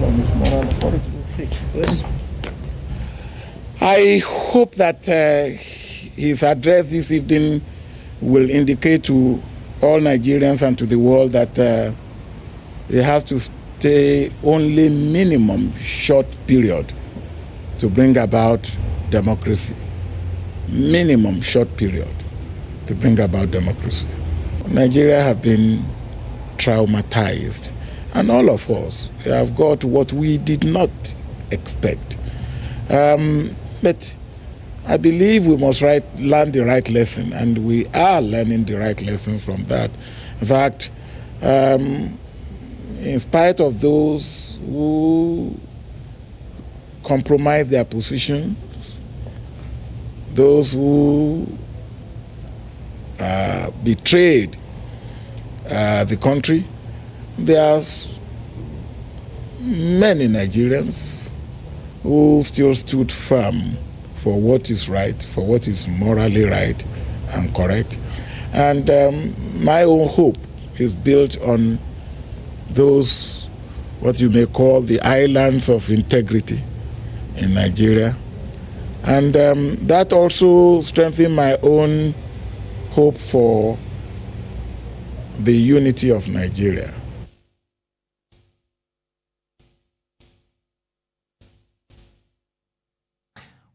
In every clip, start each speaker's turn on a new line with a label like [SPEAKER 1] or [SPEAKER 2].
[SPEAKER 1] from his moral authority.
[SPEAKER 2] Yes.
[SPEAKER 1] I hope that his address this evening will indicate to all Nigerians and to the world that they have to stay only minimum short period to bring about democracy. Minimum short period to bring about democracy. Nigeria have been traumatized, and all of us have got what we did not expect. But I believe we must learn the right lesson, and we are learning the right lesson from that. In fact, in spite of those who compromise their position, those who betrayed the country, there are many Nigerians who still stood firm for what is right, for what is morally right and correct. And my own hope is built on those, what you may call the islands of integrity in Nigeria. And that also strengthened my own hope for the unity of Nigeria.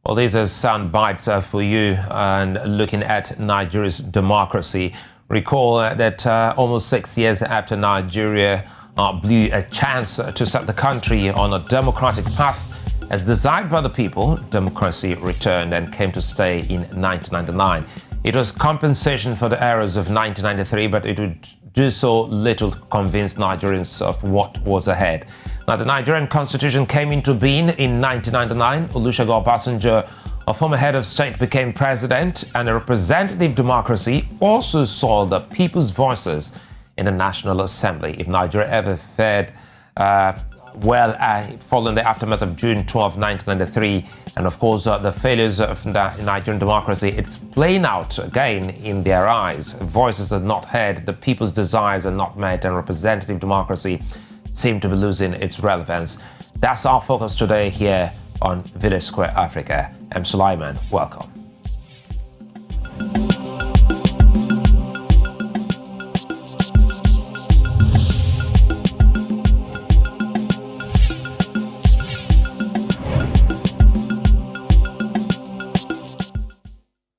[SPEAKER 3] Well, these are sound bites for you, and looking at Nigeria's democracy. Recall that almost 6 years after Nigeria blew a chance to set the country on a democratic path as designed by the people, democracy returned and came to stay in 1999. It was compensation for the errors of 1993, but it would do so little to convince Nigerians of what was ahead. Now, the Nigerian Constitution came into being in 1999. Olusegun Obasanjo, a former head of state, became president, and a representative democracy also saw the people's voices in the National Assembly. If Nigeria ever fared following the aftermath of June 12, 1993, and of course the failures of the Nigerian democracy, it's playing out again in their eyes. Voices are not heard, the people's desires are not met, and representative democracy seem to be losing its relevance. That's our focus today here on Village Square Africa. I'm Sulai, welcome.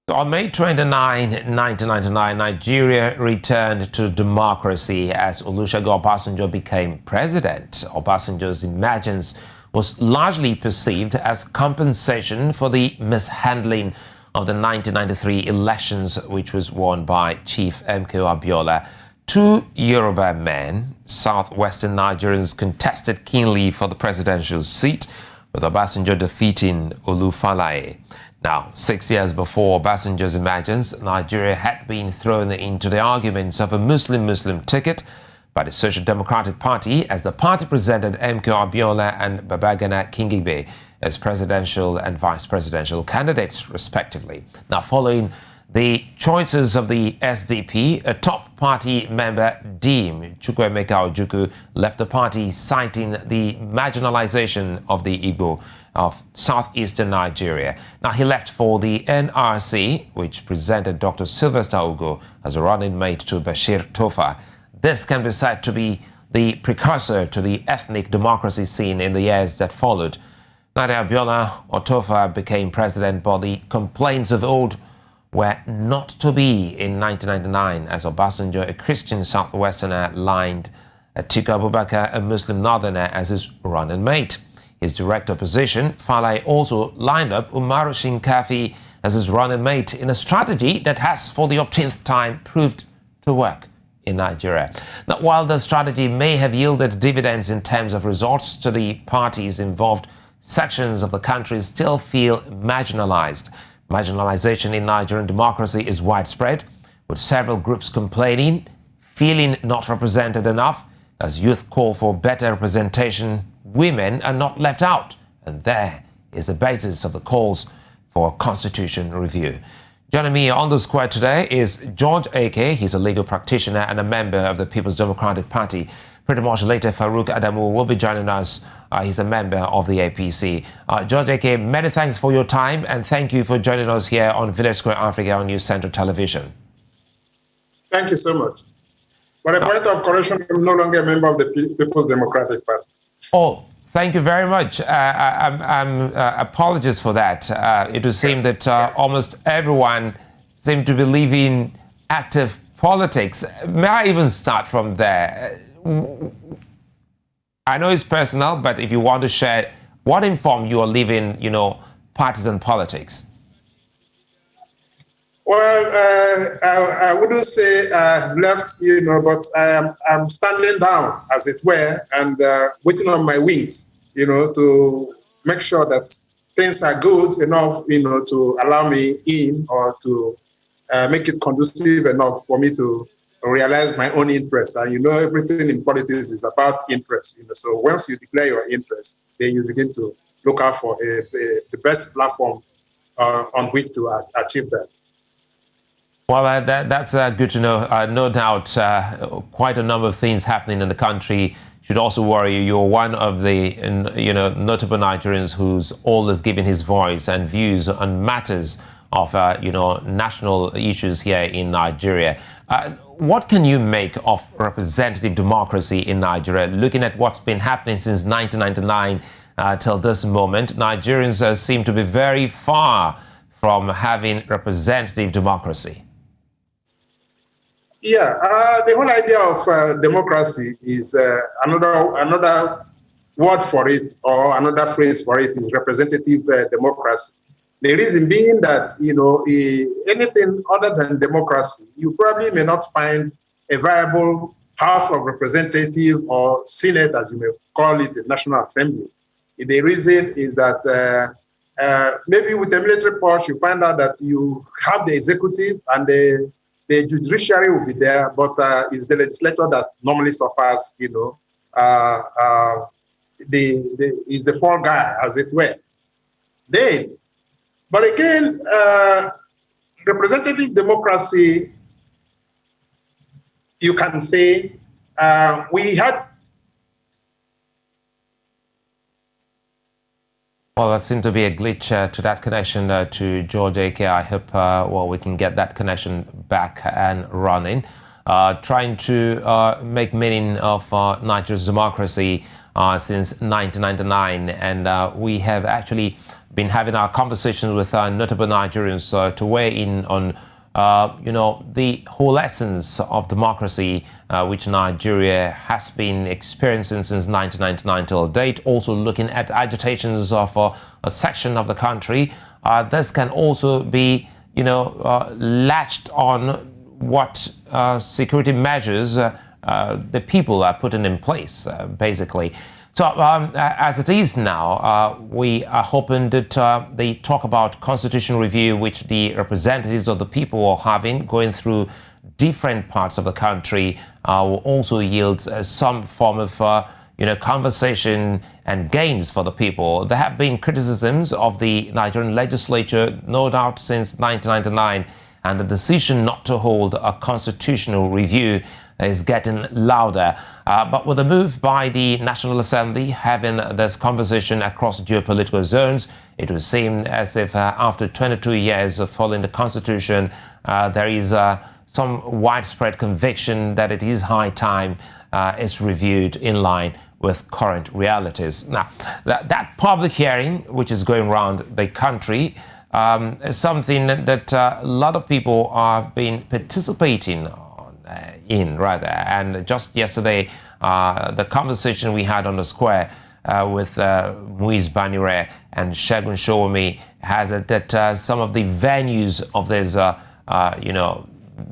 [SPEAKER 3] On May 29, 1999, Nigeria returned to democracy as Olusegun Obasanjo became president. Obasanjo's emergence was largely perceived as compensation for the mishandling of the 1993 elections, which was won by Chief MKO Abiola. Two Yoruba men, southwestern Nigerians, contested keenly for the presidential seat, with Obasanjo defeating Sulai. Now, 6 years before Obasanjo's emergence, Nigeria had been thrown into the arguments of a Muslim-Muslim ticket by the Social Democratic Party, as the party presented MKO Abiola and Babagana Kingibe as presidential and vice presidential candidates, respectively. Now, following the choices of the SDP, a top party member, Dim Chukwuemeka Ojukwu, left the party, citing the marginalization of the Igbo of southeastern Nigeria. Now, he left for the NRC, which presented Dr. Sylvester Ugo as a running mate to Bashir Tofa. This can be said to be the precursor to the ethnic democracy seen in the years that followed. Neither Abiola or Tofa became president, but the complaints of old were not to be in 1999, as Obasanjo, a Christian Southwesterner, lined Atiku Abubakar, a Muslim Northerner, as his running mate. His direct opposition, Falai, also lined up Umaru Shinkafi as his running mate in a strategy that has, for the 18th time, proved to work in Nigeria. Now, while the strategy may have yielded dividends in terms of results to the parties involved, sections of the country still feel marginalized. Marginalization in Nigerian democracy is widespread, with several groups complaining, feeling not represented enough. As youth call for better representation, women are not left out. And there is the basis of the calls for a constitution review. Joining me on the square today is George Ake. He's a legal practitioner and a member of the People's Democratic Party. pretty much later. Farouk Adamu will be joining us. He's a member of the APC. George Eke, many thanks for your time, and thank you for joining us here on Village Square Africa on News Central Television.
[SPEAKER 2] Thank you so much. But a point of correction, I'm no longer a member of the People's Democratic Party.
[SPEAKER 3] Oh, thank you very much. Apologies for that. It would seem that almost everyone seemed to be leaving active politics. May I even start from there? I know it's personal, but if you want to share, what informed you are leaving, partisan politics?
[SPEAKER 2] Well, I wouldn't say left, but I'm standing down, as it were, and waiting on my wings, to make sure that things are good enough, to allow me in, or to make it conducive enough for me to realize my own interests. And everything in politics is about interest. So once you declare your interest, then you begin to look out for the best platform on which to achieve that.
[SPEAKER 3] Well, that's good to know. No doubt, quite a number of things happening in the country should also worry you. You're one of the notable Nigerians who's always giving his voice and views on matters of national issues here in Nigeria. What can you make of representative democracy in Nigeria? Looking at what's been happening since 1999 till this moment, Nigerians seem to be very far from having representative democracy.
[SPEAKER 2] Yeah, the whole idea of democracy is another word for it, or another phrase for it is representative democracy. The reason being that, anything other than democracy, you probably may not find a viable House of Representatives or Senate, as you may call it, the National Assembly. The reason is that maybe with a military force, you find out that you have the executive and the judiciary will be there, but it's the legislature that normally suffers, is the fall guy, as it were. But again, representative democracy, you can say, we had.
[SPEAKER 3] Well, that seemed to be a glitch to that connection to George AK. I hope we can get that connection back and running. Trying to make meaning of Nigeria's democracy since 1999, and we have actually been having our conversations with notable Nigerians to weigh in on the whole essence of democracy which Nigeria has been experiencing since 1999 till date, also looking at agitations of a section of the country. This can also be, latched on what security measures the people are putting in place, basically. So as it is now, we are hoping that they talk about constitutional review, which the representatives of the people are having, going through different parts of the country, will also yield some form of conversation and gains for the people. There have been criticisms of the Nigerian legislature, no doubt, since 1999, and the decision not to hold a constitutional review is getting louder. But with the move by the National Assembly having this conversation across geopolitical zones, it would seem as if after 22 years of following the Constitution, there is some widespread conviction that it is high time it's reviewed in line with current realities. Now, that public hearing, which is going around the country, is something that a lot of people have been participating in, rather. And just yesterday, the conversation we had on the square with Muiz Banire and Segun Showemi has it that some of the venues of these,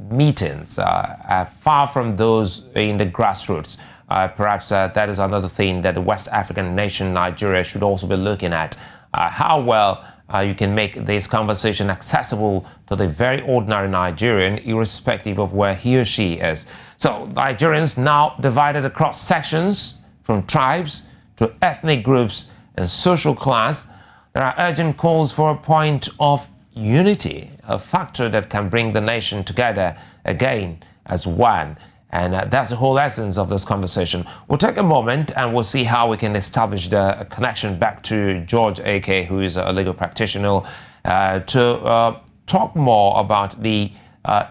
[SPEAKER 3] meetings are far from those in the grassroots. Perhaps that is another thing that the West African nation, Nigeria, should also be looking at. How well you can make this conversation accessible to the very ordinary Nigerian, irrespective of where he or she is. So Nigerians now divided across sections, from tribes to ethnic groups and social class. There are urgent calls for a point of unity, a factor that can bring the nation together again as one. And that's the whole essence of this conversation. We'll take a moment and we'll see how we can establish the connection back to George A.K., who is a legal practitioner, to talk more about the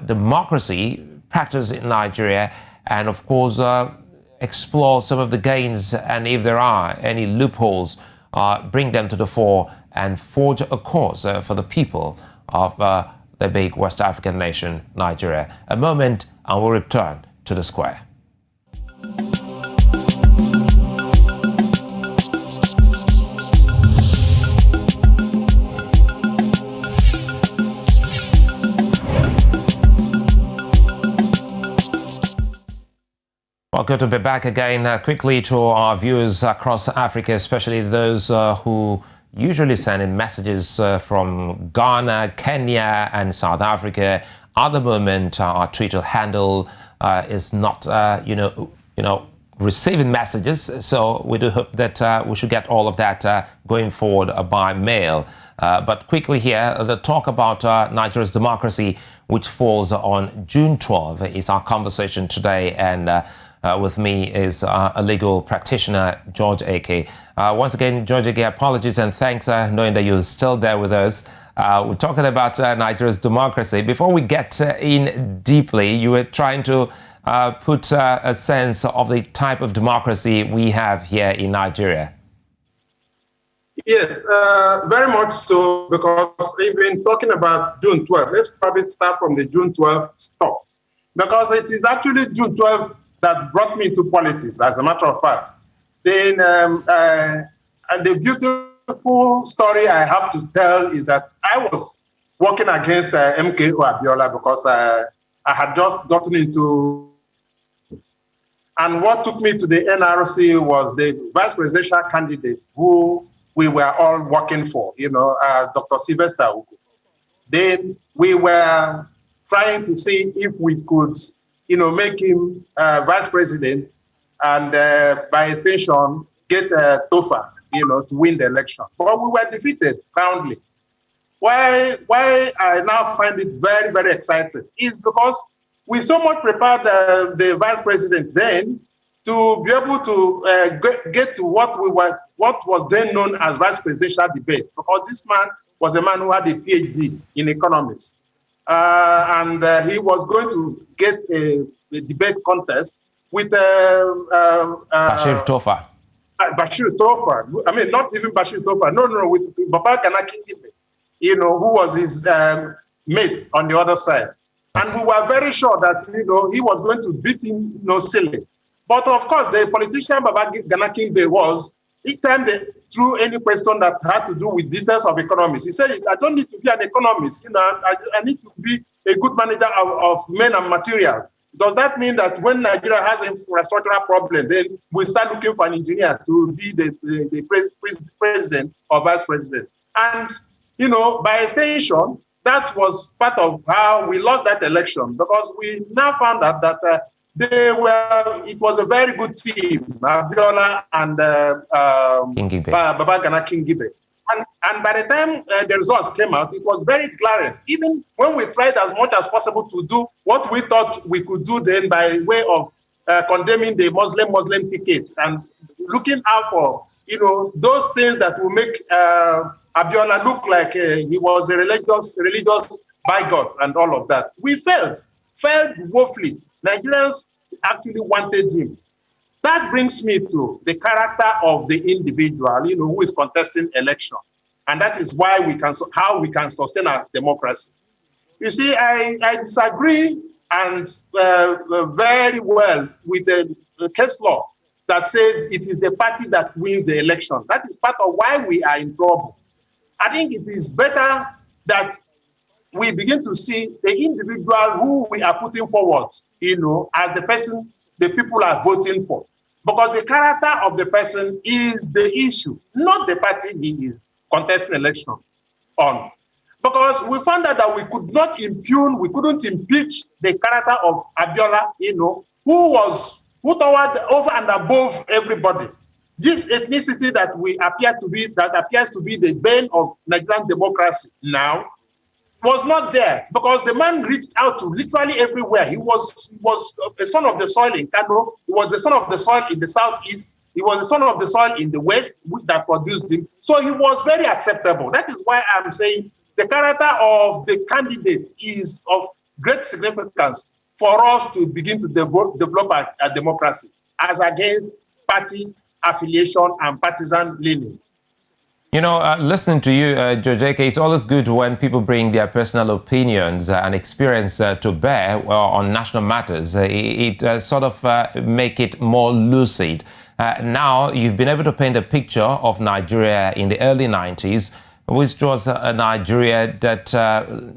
[SPEAKER 3] democracy practiced in Nigeria and, of course, explore some of the gains, and if there are any loopholes, bring them to the fore and forge a course for the people of the big West African nation, Nigeria. A moment and we'll return to the square. Well, good to be back again. Quickly to our viewers across Africa, especially those who usually send in messages from Ghana, Kenya, and South Africa. At the moment, our Twitter handle is not, receiving messages. So we do hope that we should get all of that going forward by mail. But quickly here, the talk about Nigeria's democracy, which falls on June 12, is our conversation today. And with me is a legal practitioner, George A.K. Once again, George A.K., apologies and thanks, knowing that you're still there with us. We're talking about Nigeria's democracy. Before we get in deeply, you were trying to put a sense of the type of democracy we have here in Nigeria.
[SPEAKER 2] Yes, very much so, because we've been talking about June 12. Let's probably start from the June 12 stop, because it is actually June 12 that brought me into politics, as a matter of fact. Then, and the beautiful story I have to tell is that I was working against MKO Abiola because I had just gotten into, and what took me to the NRC was the vice presidential candidate who we were all working for, Dr. Sylvester Ugo. Then we were trying to see if we could make him vice president and by extension get Tofa, to win the election. But we were defeated roundly. Why I now find it very, very exciting is because we so much prepared the vice president then to be able to get to what was then known as vice presidential debate, because this man was a man who had a PhD in economics. And he was going to get a debate contest with
[SPEAKER 3] Bashir Tofa.
[SPEAKER 2] Bashir Tofa. I mean, not even Bashir Tofa. No, with Baba Gana Kingibe, who was his mate on the other side. And we were very sure that, he was going to beat him, silly. But of course, the politician Baba Gana Kingibe was, each time they threw any question that had to do with details of economics, he said, I don't need to be an economist, I need to be a good manager of men and material. Does that mean that when Nigeria has an infrastructural problem, then we start looking for an engineer to be the president or vice president? And, by extension, that was part of how we lost that election, because we now found out that it was a very good team, Abiola and Baba Gana Kingibe. And by the time the results came out, it was very glaring. Even when we tried as much as possible to do what we thought we could do then by way of condemning the Muslim ticket and looking out for, those things that will make Abiola look like he was a religious bigot and all of that. We failed woefully. Nigerians actually wanted him. That brings me to the character of the individual, who is contesting election. And that is why how we can sustain our democracy. You see, I disagree and very well with the case law that says it is the party that wins the election. That is part of why we are in trouble. I think it is better that we begin to see the individual who we are putting forward, as the person the people are voting for. Because the character of the person is the issue, not the party he is contesting election on. Because we found out that we couldn't impeach the character of Abiola, who towered over and above everybody. This ethnicity that appears to be the bane of Nigerian democracy now, was not there because the man reached out to literally everywhere. He was a son of the soil in Kano. He was the son of the soil in the southeast. He was the son of the soil in the west, which that produced him. So he was very acceptable. That is why I'm saying the character of the candidate is of great significance for us to begin to develop a democracy as against party affiliation and partisan leaning.
[SPEAKER 3] You know, listening to you, George Eke, it's always good when people bring their personal opinions and experience to bear on national matters. It sort of make it more lucid. Now, you've been able to paint a picture of Nigeria in the early 90s, which was a Nigeria that,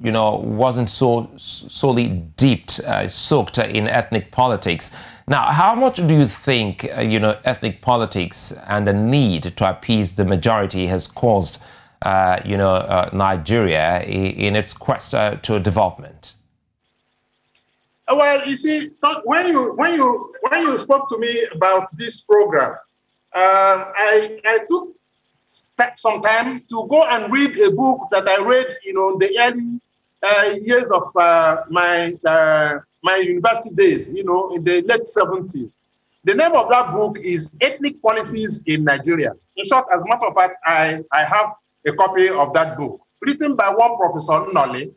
[SPEAKER 3] wasn't so solely deeped, soaked in ethnic politics. Now, how much do you think, ethnic politics and the need to appease the majority has caused, Nigeria in its quest to development?
[SPEAKER 2] Well, you see, when you spoke to me about this program, I took some time to go and read a book that I read, in the early years of my university days, in the late 70s. The name of that book is Ethnic Politics in Nigeria. In short, as a matter of fact, I have a copy of that book written by one Professor Nnole.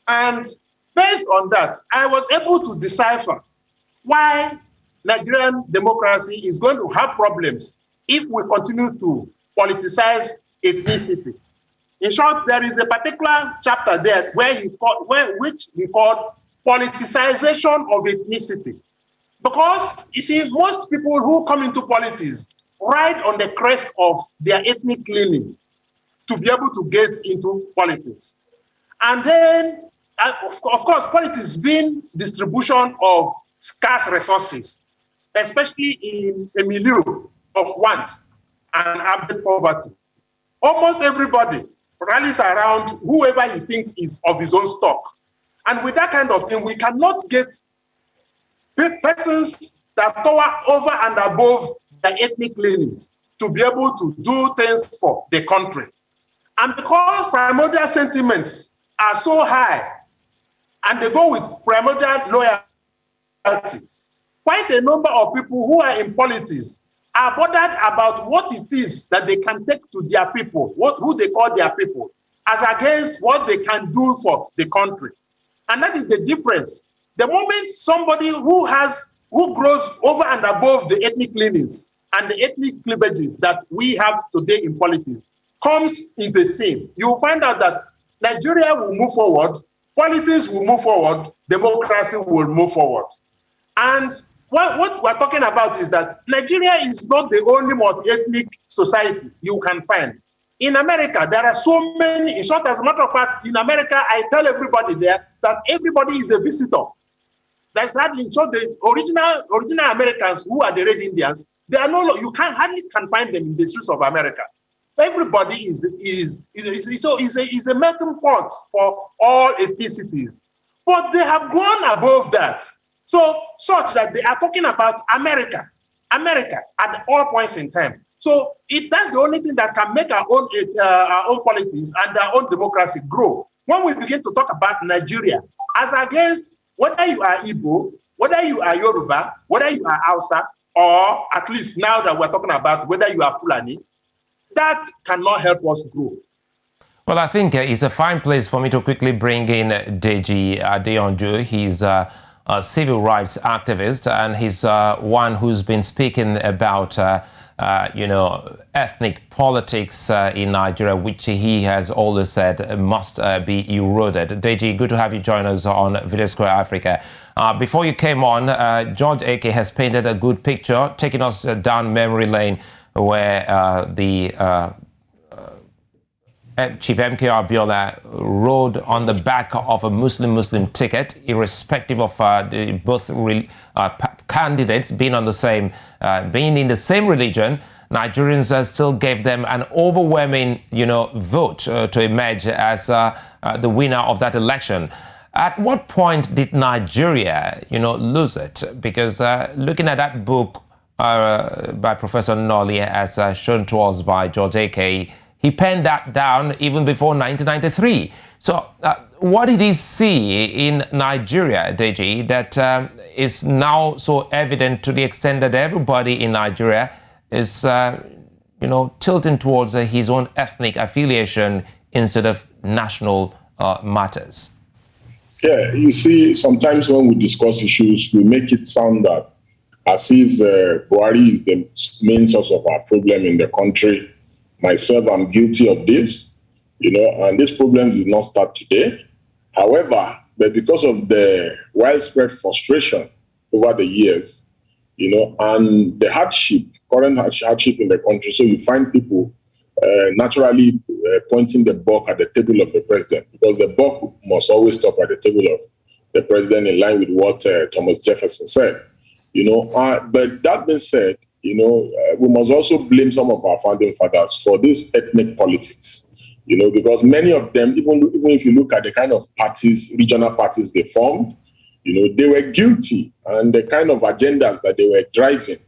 [SPEAKER 2] And based on that, I was able to decipher why Nigerian democracy is going to have problems if we continue to politicize ethnicity. In short, there is a particular chapter there which he called politicization of ethnicity. Because, you see, most people who come into politics ride on the crest of their ethnic leaning to be able to get into politics. And then, of course, politics being distribution of scarce resources, especially in a milieu of want and abject poverty. Almost everybody rallies around whoever he thinks is of his own stock. And with that kind of thing, we cannot get persons that tower over and above their ethnic leanings to be able to do things for the country. And because primordial sentiments are so high, and they go with primordial loyalty, quite a number of people who are in politics are bothered about what it is that they can take to their people, who they call their people, as against what they can do for the country. And that is the difference. The moment somebody who grows over and above the ethnic leanings and the ethnic cleavages that we have today in politics comes in the scene, you will find out that Nigeria will move forward, politics will move forward, democracy will move forward. And what we're talking about is that Nigeria is not the only multi-ethnic society you can find. In America, there are so many. In short, as a matter of fact, in America, I tell everybody there that everybody is a visitor. That's hardly so. The original Americans who are the Red Indians, they are you can't hardly find them in the streets of America. Everybody is a melting pot for all ethnicities, but they have gone above that. So such that they are talking about America at all points in time. So that's the only thing that can make our own politics and our own democracy grow. When we begin to talk about Nigeria, as against whether you are Igbo, whether you are Yoruba, whether you are Hausa, or at least now that we're talking about whether you are Fulani, that cannot help us grow.
[SPEAKER 3] Well, I think it's a fine place for me to quickly bring in Deji Adeyanju. He's a civil rights activist, and he's one who's been speaking about ethnic politics in Nigeria, which he has always said must be eroded. Deji, good to have you join us on Video Square Africa. Before you came on, George Eke has painted a good picture, taking us down memory lane where Chief MK Abiola rode on the back of a Muslim ticket, irrespective of both candidates being in the same religion. Nigerians still gave them an overwhelming, vote to emerge as the winner of that election. At what point did Nigeria, lose it? Because looking at that book by Professor Nnole, as shown to us by George Eke, he penned that down even before 1993. So what did he see in Nigeria, Deji, that is now so evident to the extent that everybody in Nigeria is, tilting towards his own ethnic affiliation instead of national matters?
[SPEAKER 4] Yeah, you see, sometimes when we discuss issues, we make it sound that as if Buhari is the main source of our problem in the country. Myself, I'm guilty of this, and this problem did not start today. However, but because of the widespread frustration over the years, and the current hardship in the country, so you find people naturally pointing the buck at the table of the president, because the buck must always stop at the table of the president, in line with what Thomas Jefferson said. But that being said, we must also blame some of our founding fathers for this ethnic politics, because many of them, even if you look at the kind of parties, regional parties they formed, they were guilty, and the kind of agendas that they were driving,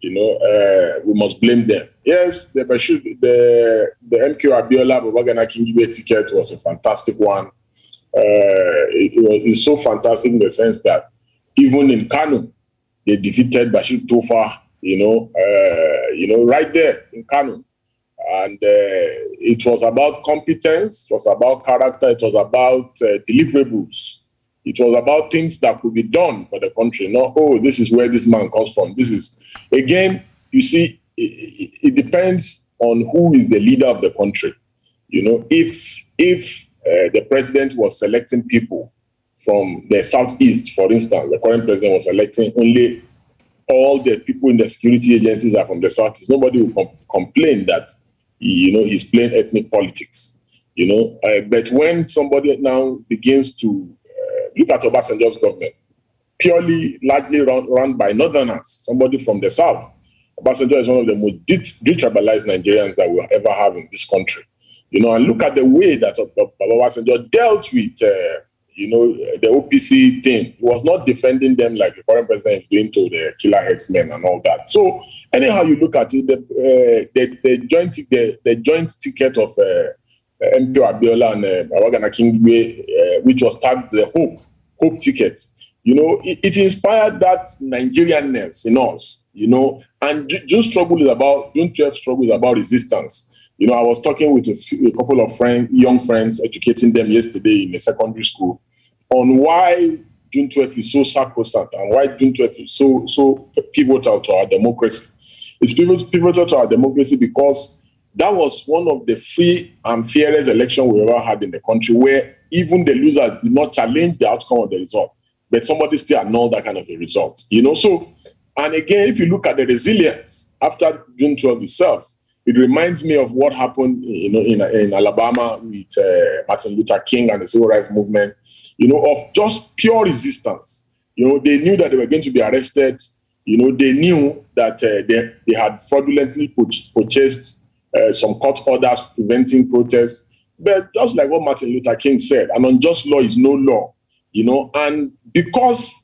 [SPEAKER 4] we must blame them. Yes, the MQ Abiola Babagana Kingibe ticket was a fantastic one. It's so fantastic in the sense that even in Kano, they defeated Bashir Tofa, right there in Kano. And it was about competence, it was about character, it was about deliverables. It was about things that could be done for the country, not, this is where this man comes from. This is, again, you see, it depends on who is the leader of the country. If the president was selecting people from the southeast, for instance, the current president was electing only all the people in the security agencies are from the southeast, nobody will complain that, he's playing ethnic politics, But when somebody now begins to look at Obasanjo's government, largely run by northerners, somebody from the south, Obasanjo is one of the most detribalized Nigerians that we'll ever have in this country. And look at the way that Obasanjo dealt with the OPC thing. He was not defending them like the current president is doing to the killer headsmen and all that. So anyhow you look at it, the joint ticket of MQ Abiola and Babagana Kingibe, which was tagged the hope ticket, it inspired that Nigerianness in us, and June 12 struggle is about resistance. I was talking with a couple of young friends, educating them yesterday in a secondary school on why June 12 is so sacrosanct and why June 12 is so pivotal to our democracy. It's pivotal to our democracy because that was one of the free and fairest elections we ever had in the country, where even the losers did not challenge the outcome of the result, but somebody still annulled that kind of a result. So, and again, if you look at the resilience after June 12 itself, it reminds me of what happened, in Alabama with Martin Luther King and the Civil Rights Movement, of just pure resistance. They knew that they were going to be arrested. They knew that they had fraudulently purchased some court orders preventing protests. But just like what Martin Luther King said, an unjust law is no law, and because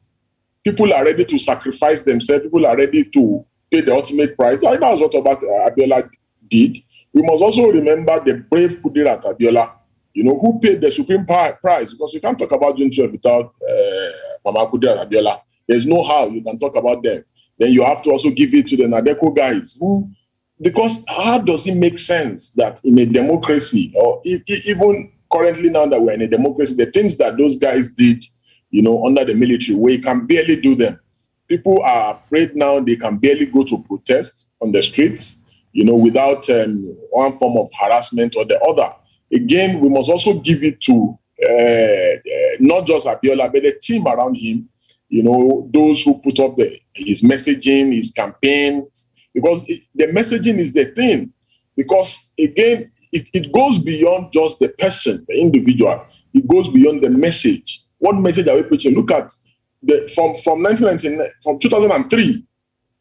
[SPEAKER 4] people are ready to sacrifice themselves, people are ready to pay the ultimate price. That was what Abiola did. We must also remember the brave Kudirat Abiola, who paid the supreme price, because you can't talk about June 12 without Mama Kudirat Abiola. There's no how you can talk about them. Then you have to also give it to the Nadeko guys, because how does it make sense that in a democracy, or even currently now that we're in a democracy, the things that those guys did, under the military, where you can barely do them. People are afraid now they can barely go to protest on the streets, without one form of harassment or the other. Again, we must also give it to not just Abiola, but the team around him, those who put up his messaging, his campaigns, because the messaging is the thing. Because, again, it goes beyond just the person, the individual. It goes beyond the message. What message are we preaching? Look at from 1999, from 2003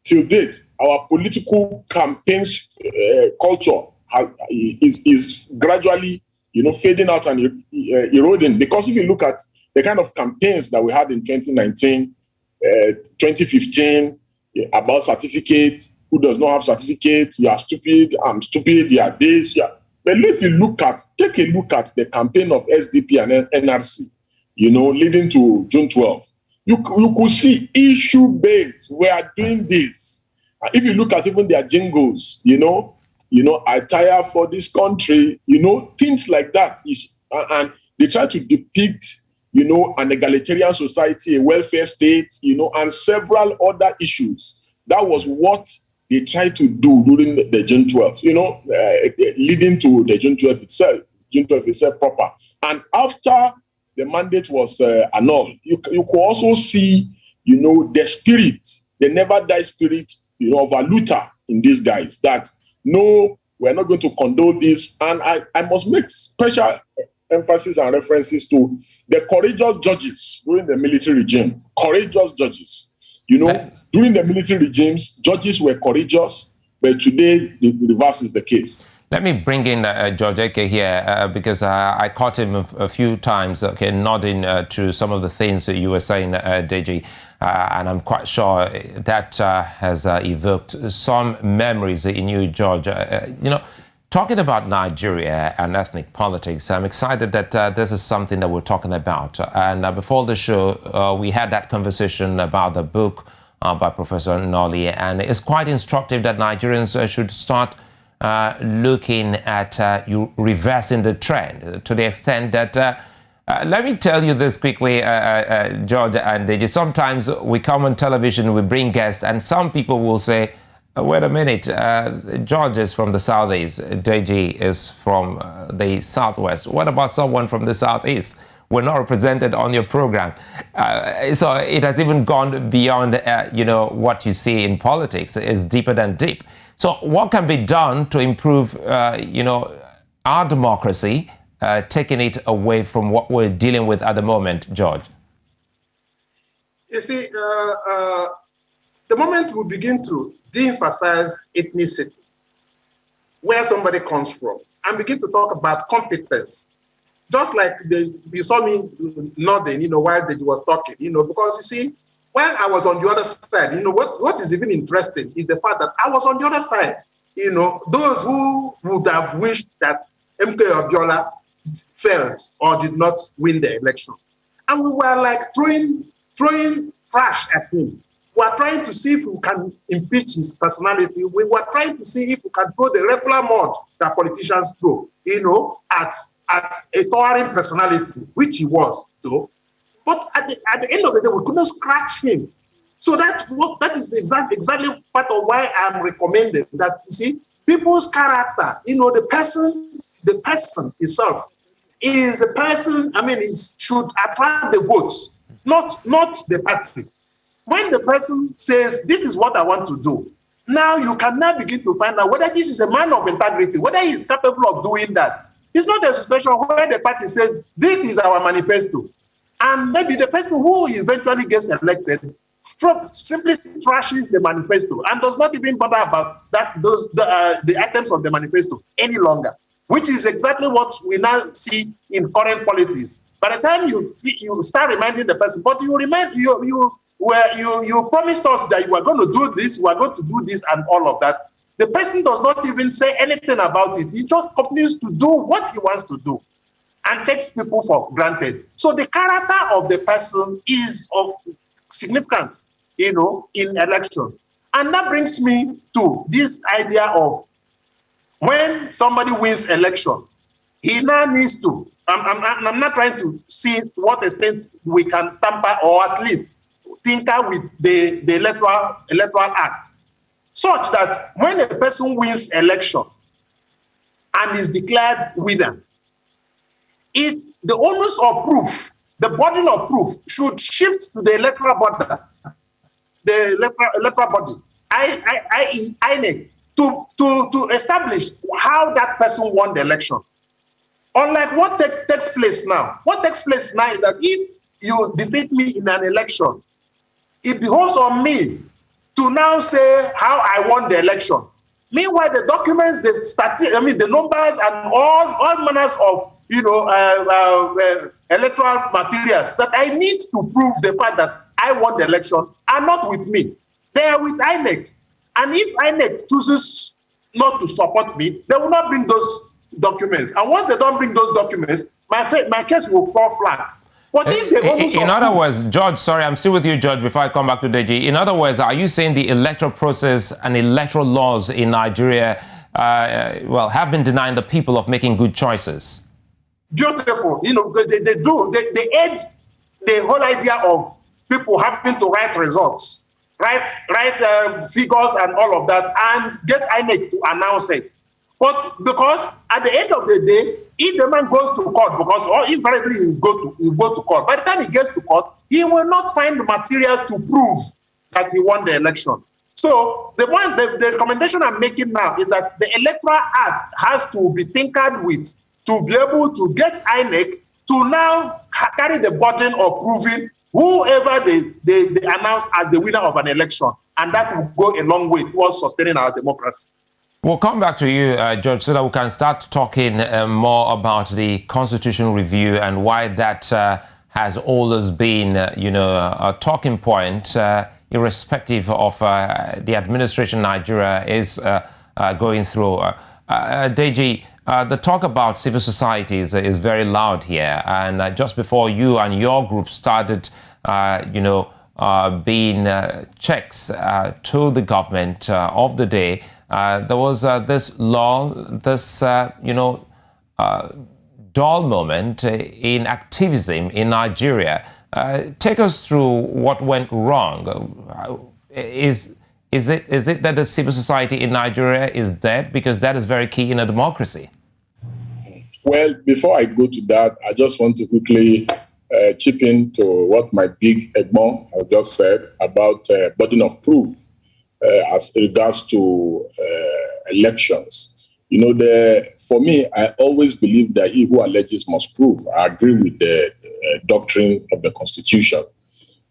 [SPEAKER 4] till date, our political campaigns culture is gradually, fading out and eroding. Because if you look at the kind of campaigns that we had in 2019, 2015, about certificates, who does not have certificates, you are stupid, I'm stupid, you are this, yeah. But if you take a look at the campaign of SDP and NRC, leading to June 12th, you could see issue-based. We are doing this. If you look at even their jingles, I tire for this country, things like that. And they try to depict, an egalitarian society, a welfare state, and several other issues. That was what they tried to do during the June 12th, leading to the June 12th itself proper. And after the mandate was annulled, you could also see, the spirit, the never die spirit, of a Luther in these guys, that no, we're not going to condone this. And I must make special emphasis and references to the courageous judges during the military regime. Courageous judges. During the military regimes, judges were courageous, but today the reverse is the case.
[SPEAKER 3] Let me bring in George Eke here because I caught him a few times nodding to some of the things that you were saying, Deji, and I'm quite sure that has evoked some memories in you, George. Talking about Nigeria and ethnic politics, I'm excited that this is something that we're talking about. And before the show, we had that conversation about the book by Professor Noli, and it's quite instructive that Nigerians should start looking at you reversing the trend to the extent that, let me tell you this quickly, George and Deji. Sometimes we come on television, we bring guests, and some people will say, wait a minute, George is from the Southeast, Deji is from the Southwest. What about someone from the Southeast? We're not represented on your program. So it has even gone beyond, what you see in politics. It's deeper than deep. So what can be done to improve, our democracy, taking it away from what we're dealing with at the moment, George?
[SPEAKER 2] You see, the moment we begin to de-emphasize ethnicity, where somebody comes from, and begin to talk about competence, just like you saw me nodding, while Deji was talking, because you see, when I was on the other side, what is even interesting is the fact that I was on the other side. Those who would have wished that MK Abiola failed or did not win the election. And we were like throwing trash at him. We were trying to see if we can impeach his personality. We were trying to see if we can throw the regular mud that politicians throw, at a towering personality, which he was, though. But at the end of the day, we couldn't scratch him. So that is exactly part of why I'm recommending that, you see, people's character, the person itself is a person, should attract the votes, not the party. When the person says, this is what I want to do, now you can now begin to find out whether this is a man of integrity, whether he is capable of doing that. It's not a situation where the party says, this is our manifesto. And maybe the person who eventually gets elected simply trashes the manifesto and does not even bother about the items of the manifesto any longer, which is exactly what we now see in current politics. By the time you start reminding the person, but you promised us that you are going to do this, you are going to do this, and all of that. The person does not even say anything about it. He just continues to do what he wants to do and takes people for granted. So the character of the person is of significance, in elections. And that brings me to this idea of when somebody wins election, he now needs to, I'm not trying to see what extent we can tamper or at least tinker with the electoral act, such that when a person wins election and is declared winner, the onus of proof, the burden of proof should shift to the electoral body, i.e. INEC, to establish how that person won the election. Unlike what takes place now. What takes place now is that if you defeat me in an election, it behoves on me to now say how I won the election. Meanwhile, the documents, the numbers and all manners of electoral materials that I need to prove the fact that I won the election are not with me. They are with INEC. And if INEC chooses not to support me, they will not bring those documents. And once they don't bring those documents, my case will fall flat. But if they also
[SPEAKER 3] in other words, George, sorry, I'm still with you, George, before I come back to Deji. In other words, are you saying the electoral process and electoral laws in Nigeria, have been denying the people of making good choices?
[SPEAKER 2] Beautiful. You know, they aid the whole idea of people having to write results, write figures and all of that, and get INEC to announce it. But because at the end of the day, if the man goes to court, because invariably he'll go to court, by the time he gets to court, he will not find the materials to prove that he won the election. So the recommendation I'm making now is that the Electoral Act has to be tinkered with to be able to get INEC to now carry the burden of proving whoever they announce as the winner of an election. And that will go a long way towards sustaining our democracy.
[SPEAKER 3] We'll come back to you, George, so that we can start talking more about the constitutional review and why that has always been, a talking point, irrespective of the administration Nigeria is going through. Deji, the talk about civil society is very loud here. And just before you and your group started, being checks to the government of the day, there was this law, this, dull moment in activism in Nigeria. Take us through what went wrong. Is it that the civil society in Nigeria is dead? Because that is very key in a democracy.
[SPEAKER 4] Well, before I go to that, I just want to quickly chip in to what my big Egbon has just said about burden of proof as regards to elections. For me, I always believe that he who alleges must prove. I agree with the doctrine of the Constitution,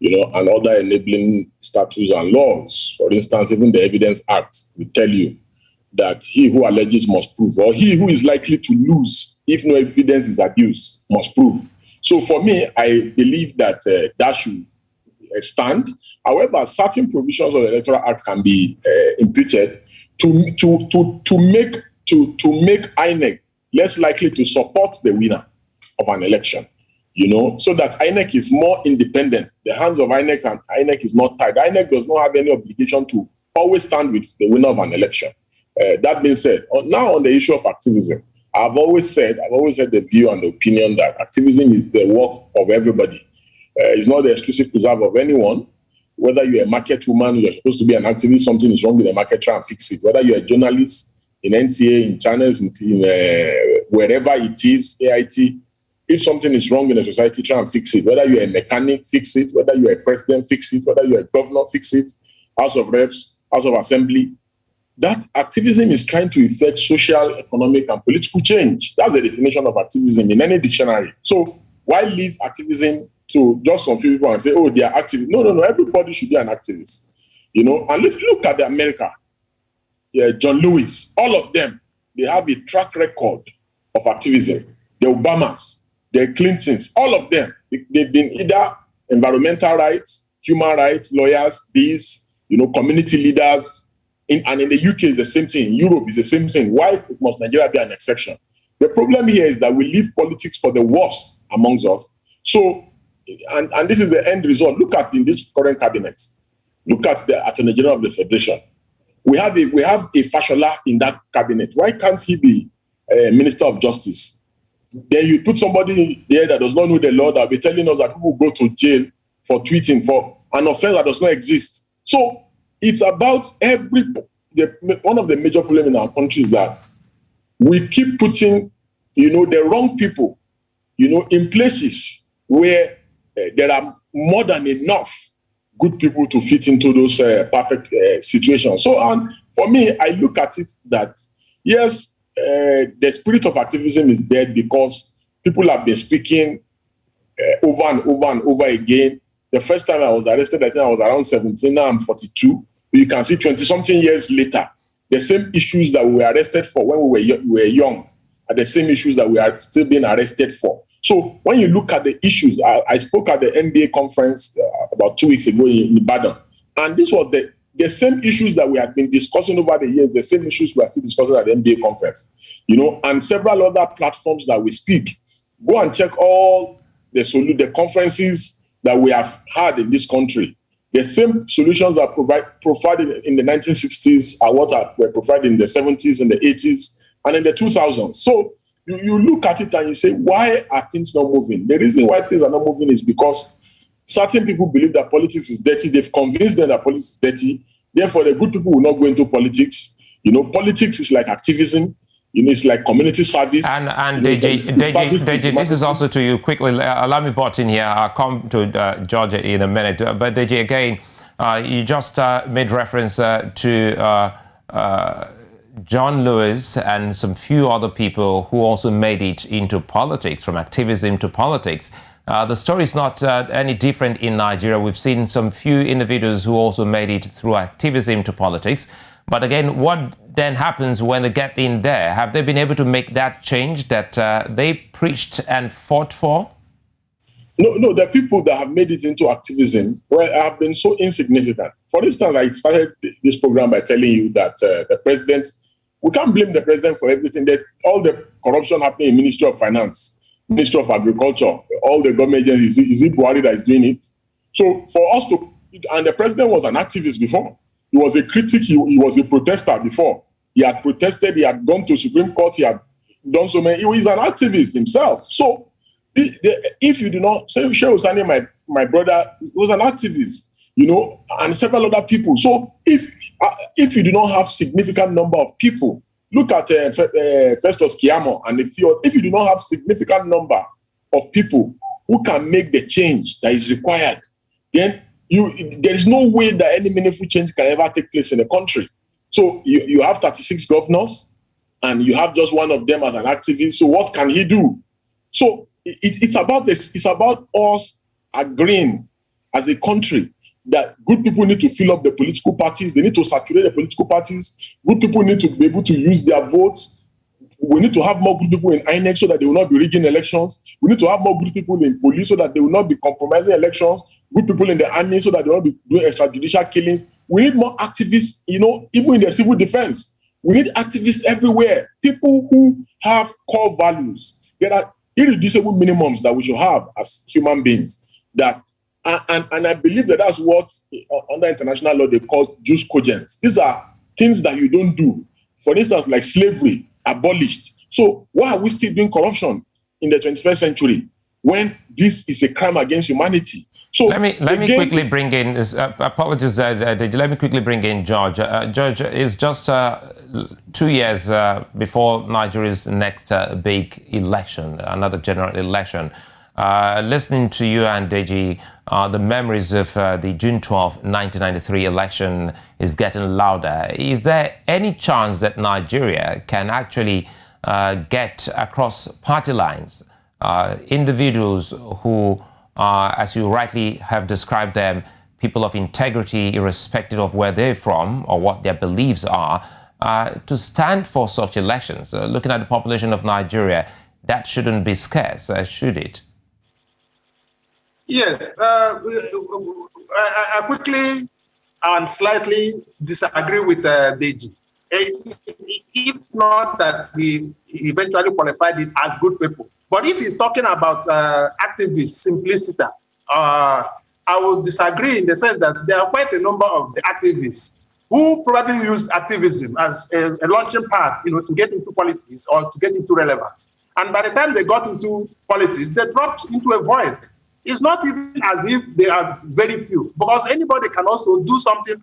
[SPEAKER 4] and other enabling statutes and laws. For instance, even the Evidence Act will tell you that he who alleges must prove, or he who is likely to lose if no evidence is adduced must prove. So for me, I believe that that should stand. However, certain provisions of the Electoral Act can be imputed to make INEC less likely to support the winner of an election, so that INEC is more independent. The hands of INEC and INEC is not tied. INEC does not have any obligation to always stand with the winner of an election. That being said, now on the issue of activism, I've always had the view and the opinion that activism is the work of everybody. It's not the exclusive preserve of anyone. Whether you're a market woman, you're supposed to be an activist, something is wrong with the market, try and fix it. Whether you're a journalist in NTA, in channels, in wherever it is, AIT, if something is wrong in the society, try and fix it. Whether you're a mechanic, fix it. Whether you're a president, fix it. Whether you're a governor, fix it. House of Reps, House of Assembly. That activism is trying to effect social, economic, and political change. That's the definition of activism in any dictionary. So why leave activism to just some few people and say, oh, they are activists? No. Everybody should be an activist. And let's look at America. John Lewis, all of them, they have a track record of activism. The Obamas, the Clintons, all of them, they've been either environmental rights, human rights, lawyers, community leaders. And in the UK, it's the same thing. In Europe, it's the same thing. Why must Nigeria be an exception? The problem here is that we leave politics for the worst amongst us. So, and this is the end result. Look at in this current cabinet. Look at the Attorney General of the Federation. We have a Fashola in that cabinet. Why can't he be Minister of Justice? Then you put somebody there that does not know the law, that will be telling us that people go to jail for tweeting for an offense that does not exist. So it's about one of the major problems in our country is that we keep putting, the wrong people, in places where there are more than enough good people to fit into those perfect situations. So, for me, I look at it that, yes, the spirit of activism is dead because people have been speaking over and over and over again. The first time I was arrested, I think I was around 17. Now I'm 42. You can see 20-something years later, the same issues that we were arrested for when we were young are the same issues that we are still being arrested for. So when you look at the issues, I spoke at the NBA conference about 2 weeks ago in Ibadan, and this was the same issues that we have been discussing over the years, the same issues we are still discussing at the NBA conference, and several other platforms that we speak. Go and check all the conferences that we have had in this country. The same solutions that provided in the 1960s are what were provided in the 70s, and the 80s, and in the 2000s. So you look at it and you say, why are things not moving? The reason why things are not moving is because certain people believe that politics is dirty. They've convinced them that politics is dirty. Therefore, the good people will not go into politics. Politics is like activism. It's like community service.
[SPEAKER 3] And Deji, this is also to you quickly. Allow me butt in here. I'll come to Georgia in a minute. But Deji, again, you just made reference to John Lewis and some few other people who also made it into politics, from activism to politics. The story is not any different in Nigeria. We've seen some few individuals who also made it through activism to politics. But again, what then happens when they get in there? Have they been able to make that change that they preached and fought for?
[SPEAKER 4] No, the people that have made it into activism have been so insignificant. For instance, I started this program by telling you that the president, we can't blame the president for everything. That all the corruption happening in Ministry of Finance, Ministry of Agriculture, all the government agencies, is it Buhari that is doing it? So for us to, and the president was an activist before. He was a critic, he was a protester before. He had protested, he had gone to Supreme Court, he had done so many, he was an activist himself. So if you do not, say Sheikh Hussaini, my brother, was an activist, and several other people. So if you do not have significant number of people, look at Festus Keyamo and the field. If you do not have significant number of people who can make the change that is required, then there is no way that any meaningful change can ever take place in the country. So you have 36 governors, and you have just one of them as an activist. So what can he do? So it's about this. It's about us agreeing as a country that good people need to fill up the political parties. They need to saturate the political parties. Good people need to be able to use their votes. We need to have more good people in INEC so that they will not be rigging elections. We need to have more good people in police so that they will not be compromising elections. Good people in the army so that they will not be doing extrajudicial killings. We need more activists, even in the civil defense. We need activists everywhere. People who have core values. There are irreducible minimums that we should have as human beings. And I believe that that's what, under international law, they call jus cogens. These are things that you don't do. For instance, like slavery, abolished. So why are we still doing corruption in the 21st century when this is a crime against humanity? So
[SPEAKER 3] let me quickly bring in, apologies, let me quickly bring in George. George, it's just 2 years before Nigeria's next big election, another general election. Listening to you and Deji, the memories of the June 12, 1993 election is getting louder. Is there any chance that Nigeria can actually get across party lines individuals who, as you rightly have described them, people of integrity, irrespective of where they're from or what their beliefs are, to stand for such elections? Looking at the population of Nigeria, that shouldn't be scarce, should it?
[SPEAKER 2] Yes, I quickly and slightly disagree with Deji. If not that he eventually qualified it as good people. But if he's talking about activists, simplicity, I would disagree in the sense that there are quite a number of the activists who probably used activism as a launching pad, to get into politics or to get into relevance. And by the time they got into politics, they dropped into a void. It's not even as if they are very few, because anybody can also do something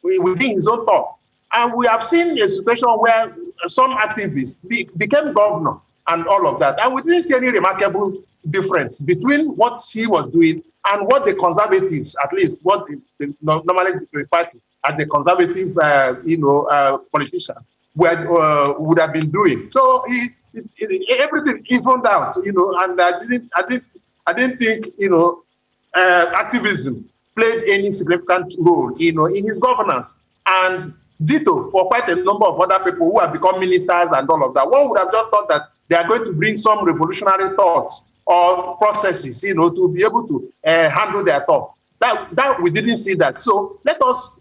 [SPEAKER 2] within his own thought. And we have seen a situation where some activists became governor and all of that. And we didn't see any remarkable difference between what he was doing and what the conservatives, at least what they normally refer to as the conservative, politicians would have been doing. So everything evened out, and I didn't think, activism played any significant role, in his governance. And ditto for quite a number of other people who have become ministers and all of that. One would have just thought that they are going to bring some revolutionary thoughts or processes, to be able to handle their thoughts. That we didn't see that. So let us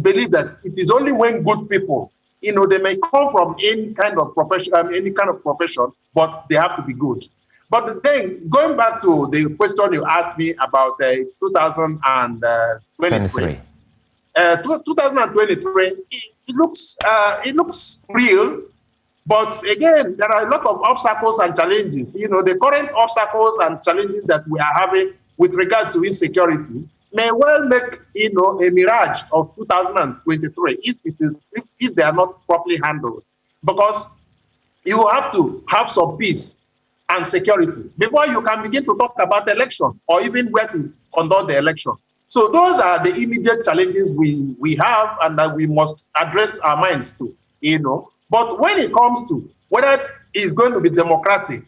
[SPEAKER 2] believe that it is only when good people, they may come from any kind of profession, but they have to be good. But then, going back to the question you asked me about 2023, 2023, it looks real, but again, there are a lot of obstacles and challenges. The current obstacles and challenges that we are having with regard to insecurity may well make a mirage of 2023 if they are not properly handled, because you have to have some peace and security before you can begin to talk about election or even where to conduct the election. So those are the immediate challenges we have and that we must address our minds to. But when it comes to whether it's going to be democratic,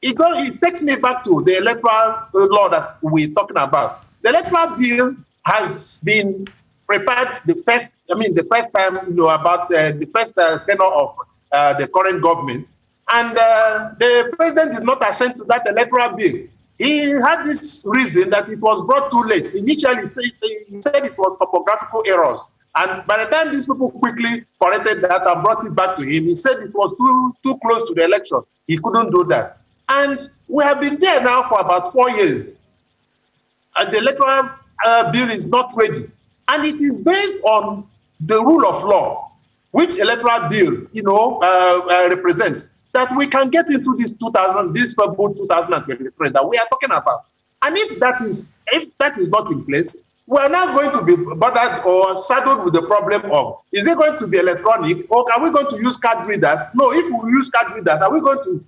[SPEAKER 2] it takes me back to the electoral law that we're talking about. The electoral bill has been prepared the first time, about the first tenure of the current government. And the president did not assent to that electoral bill. He had this reason that it was brought too late. Initially, he said it was topographical errors. And by the time these people quickly corrected that and brought it back to him, he said it was too close to the election. He couldn't do that. And we have been there now for about 4 years. The electoral bill is not ready. And it is based on the rule of law, which electoral bill, represents, that we can get into this February 2023 that we are talking about. And if that is not in place, we are not going to be bothered or saddled with the problem of, is it going to be electronic or are we going to use card readers? No, if we use card readers, are we going to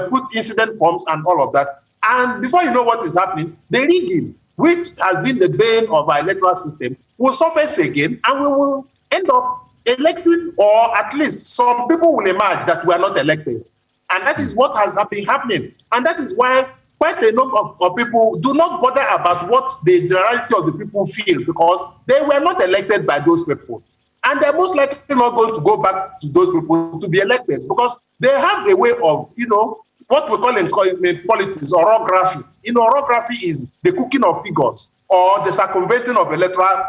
[SPEAKER 2] put incident forms and all of that? And before you know what is happening, the rigging, which has been the bane of our electoral system, will surface again, and we will end up electing, or at least some people will emerge that were not elected. And that is what has been happening. And that is why quite a number of people do not bother about what the generality of the people feel, because they were not elected by those people. And they're most likely not going to go back to those people to be elected, because they have a way of, what we call in politics, orography. Orography is the cooking of figures or the circumventing of electoral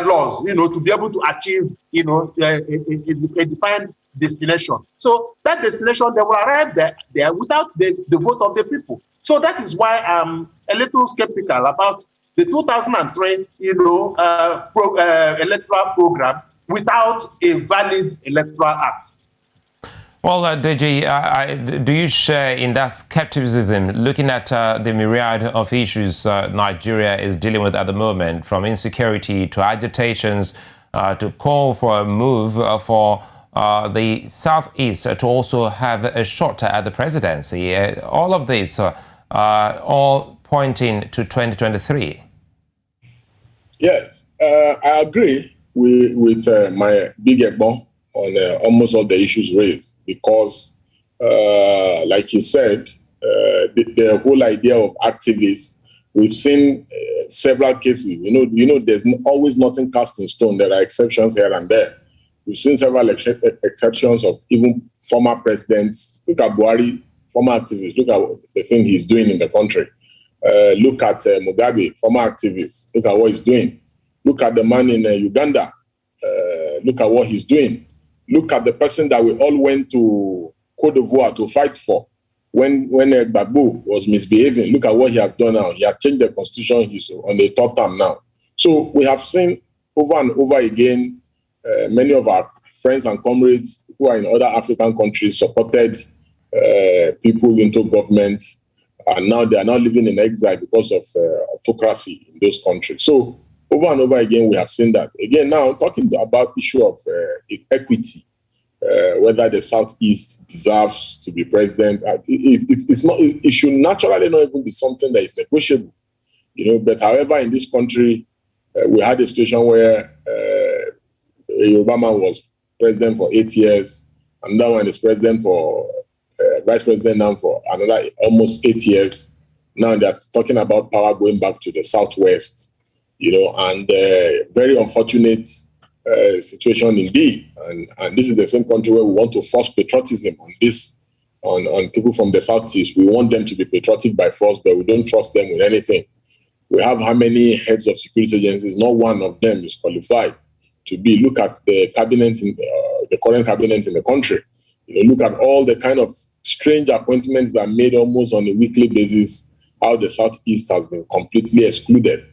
[SPEAKER 2] laws, to be able to achieve, a defined destination. So that destination, they will arrive there without the vote of the people. So that is why I'm a little skeptical about the 2003, electoral program without a valid electoral act.
[SPEAKER 3] Well, Deji, do you share in that skepticism, looking at the myriad of issues Nigeria is dealing with at the moment, from insecurity to agitations to call for a move for the Southeast to also have a shot at the presidency? All of this all pointing to 2023.
[SPEAKER 4] Yes, I agree with my big Egbon on almost all the issues raised, because, like he said, the whole idea of activists, we've seen several cases. There's always nothing cast in stone. There are exceptions here and there. We've seen several exceptions of even former presidents. Look at Buhari, former activists. Look at the thing he's doing in the country. Look at Mugabe, former activist. Look at what he's doing. Look at the man in Uganda. Look at what he's doing. Look at the person that we all went to Côte d'Ivoire to fight for when Gbagbo was misbehaving. Look at what he has done now. He has changed the constitution. He's on the third term now. So we have seen over and over again many of our friends and comrades who are in other African countries supported people into government, and now they are now living in exile because of autocracy in those countries. So over and over again, we have seen that. Again, now talking about the issue of equity, whether the Southeast deserves to be president, it should naturally not even be something that is negotiable. But however, in this country, we had a situation where Obama was president for 8 years, and that one is president for vice president now for another almost 8 years. Now they're talking about power going back to the Southwest. And very unfortunate situation indeed. And this is the same country where we want to force patriotism on people from the Southeast. We want them to be patriotic by force, but we don't trust them with anything. We have how many heads of security agencies? Not one of them is qualified. to be. Look at the cabinet, the current cabinet in the country. Look at all the kind of strange appointments that are made almost on a weekly basis, how the Southeast has been completely excluded,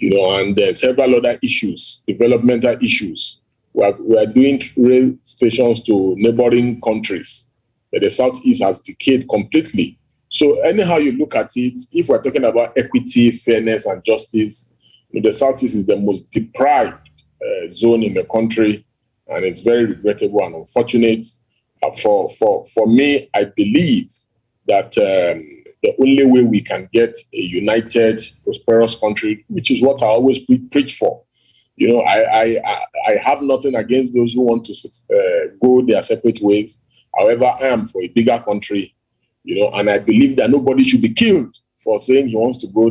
[SPEAKER 4] and several other issues, developmental issues. We are doing rail stations to neighboring countries, but the Southeast has decayed completely. So anyhow you look at it, if we're talking about equity, fairness, and justice, the Southeast is the most deprived zone in the country, and it's very regrettable and unfortunate. For me, I believe that the only way we can get a united, prosperous country, which is what I always preach for. I have nothing against those who want to go their separate ways. However, I am for a bigger country, and I believe that nobody should be killed for saying they want to go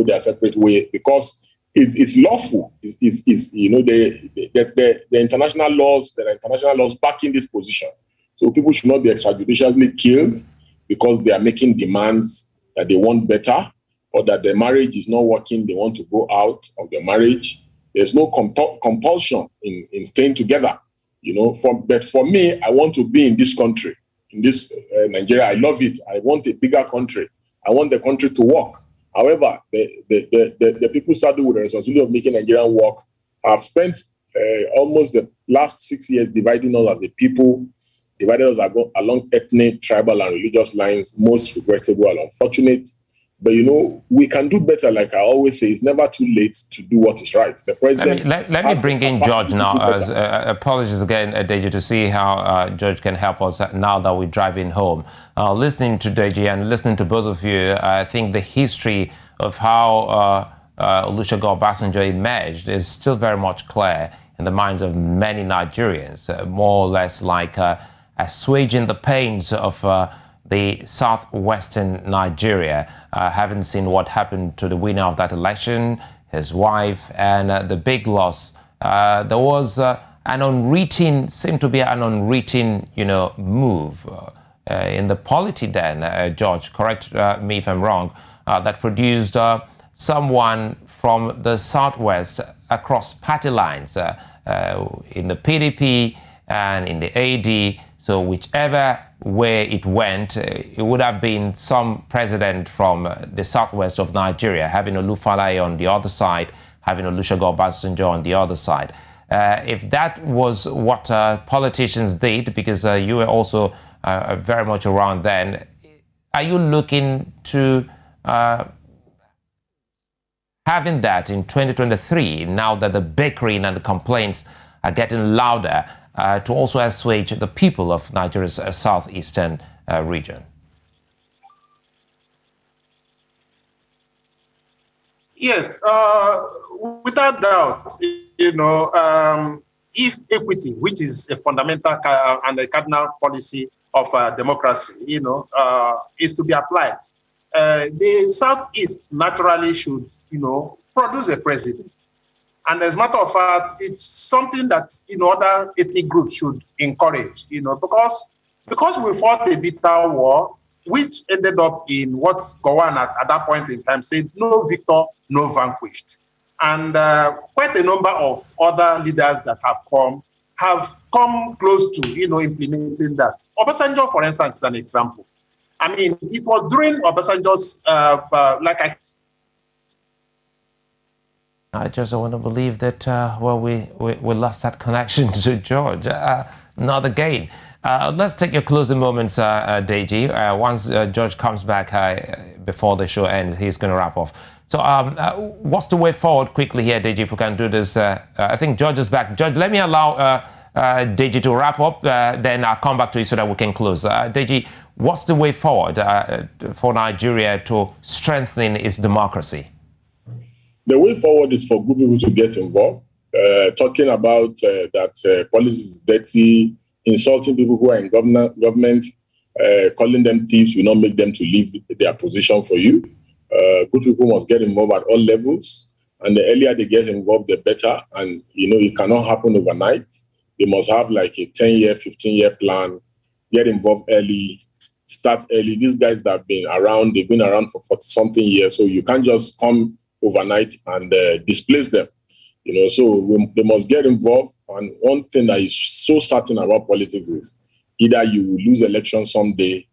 [SPEAKER 4] their separate way, because it's lawful. The international laws, there are international laws backing this position. So people should not be extrajudicially killed because they are making demands that they want better, or that the marriage is not working, they want to go out of the marriage. There's no compulsion in staying together. But for me, I want to be in this country, in this Nigeria. I love it. I want a bigger country. I want the country to work. However, the people saddled with the responsibility of making Nigeria work have spent almost the last 6 years dividing us as a people, divided us along ethnic, tribal, and religious lines. Most regrettable and unfortunate. But we can do better. Like I always say, it's never too late to do what is right. The president.
[SPEAKER 3] Let me bring in George now. Apologies again, Deji, to see how George can help us now that we're driving home. Listening to Deji and listening to both of you, I think the history of how Olusegun Obasanjo emerged is still very much clear in the minds of many Nigerians, more or less like assuaging the pains of the southwestern Nigeria, having seen what happened to the winner of that election, his wife, and the big loss. There was seemed to be an unwritten, move in the polity then, George, correct me if I'm wrong, that produced someone from the southwest across party lines in the PDP and in the AD. So whichever way it went, it would have been some president from the southwest of Nigeria, having Sulai on the other side, having Olusegun Obasanjo on the other side. If that was what politicians did, because you were also very much around then, are you looking to having that in 2023, now that the bickering and the complaints are getting louder, to also assuage the people of Nigeria's southeastern region?
[SPEAKER 2] Yes, without doubt, if equity, which is a fundamental and a cardinal policy of democracy, is to be applied, the Southeast naturally should, produce a president. And as a matter of fact, it's something that other ethnic groups should encourage, because we fought a bitter war, which ended up in what Gowon at that point in time said, no victor, no vanquished. And quite a number of other leaders that have come close to, implementing that. Obasanjo, for instance, is an example. I mean, it was during Obasanjo's,
[SPEAKER 3] I just don't want to believe that, we lost that connection to George. Not again. Let's take your closing moments, Deji. Once George comes back before the show ends, he's going to wrap off. So what's the way forward quickly here, Deji, if we can do this? I think George is back. George, let me allow Deji to wrap up, then I'll come back to you so that we can close. Deji, what's the way forward for Nigeria to strengthen its democracy?
[SPEAKER 4] The way forward is for good people to get involved. Talking about that policy is dirty, insulting people who are in government, calling them thieves will not make them to leave their position for you. Good people must get involved at all levels, and the earlier they get involved, the better. And it cannot happen overnight. They must have like a 10-year, 15-year plan. Get involved early, start early. These guys that have been around, they've been around for 40-something years, so you can't just come overnight and displace them. So they must get involved. And one thing that is so certain about politics is either you will lose election someday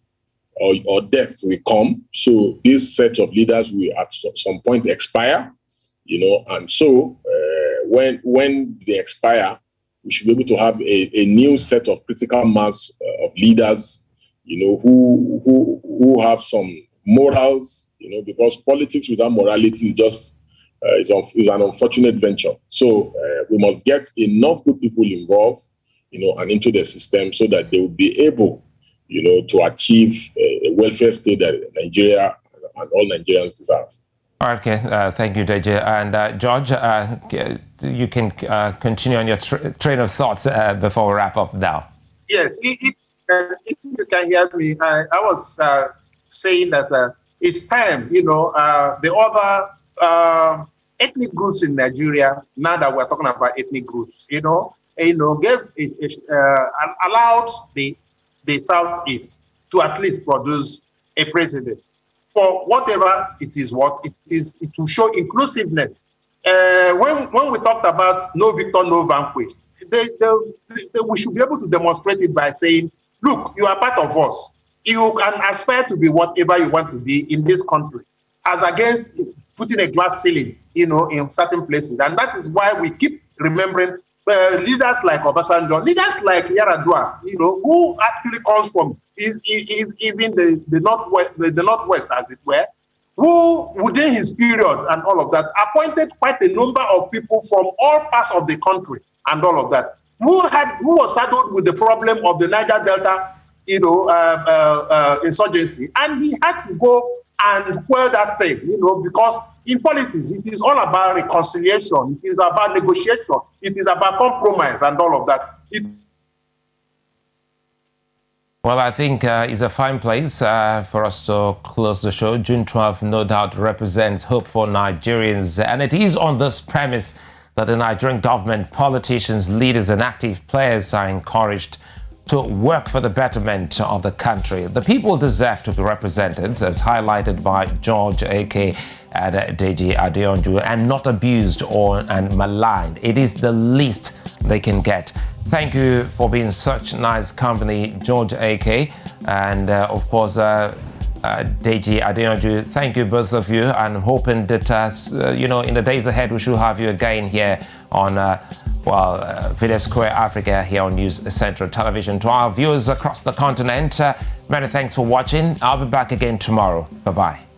[SPEAKER 4] or death will come. So this set of leaders will at some point expire, and so when they expire, we should be able to have a new set of critical mass of leaders, who have some morals, because politics without morality is just is an unfortunate venture. So we must get enough good people involved, and into the system so that they will be able, to achieve a welfare state that Nigeria and all Nigerians deserve.
[SPEAKER 3] Okay, thank you, Deji. And George, you can continue on your train of thoughts before we wrap up now.
[SPEAKER 2] Yes, if you can hear me, I was saying that it's time, the other ethnic groups in Nigeria, now that we're talking about ethnic groups, allowed the Southeast to at least produce a president. For whatever it is, it will show inclusiveness. When we talked about no victor, no vanquished, we should be able to demonstrate it by saying, look, you are part of us. You can aspire to be whatever you want to be in this country, as against putting a glass ceiling, in certain places. And that is why we keep remembering leaders like Obasanjo, leaders like Yaradua, who actually comes from even the Northwest, as it were, who within his period and all of that appointed quite a number of people from all parts of the country and all of that, who was saddled with the problem of the Niger Delta, insurgency, and he had to go and quell that thing, because in politics, it is all about reconciliation, it is about negotiation, it is about compromise and all of that.
[SPEAKER 3] Well, I think it's a fine place for us to close the show. June 12th, no doubt, represents hope for Nigerians. And it is on this premise that the Nigerian government, politicians, leaders, and active players are encouraged to work for the betterment of the country. The people deserve to be represented, as highlighted by George A.K. and Deji Adeyanju, and not abused and maligned. It is the least they can get. Thank you for being such nice company, George A.K. and of course Deji Adeyanju. Thank you, both of you, and hoping that in the days ahead we should have you again here on Video Square Africa here on News Central Television. To our viewers across the continent, many thanks for watching. I'll be back again tomorrow. Bye-bye.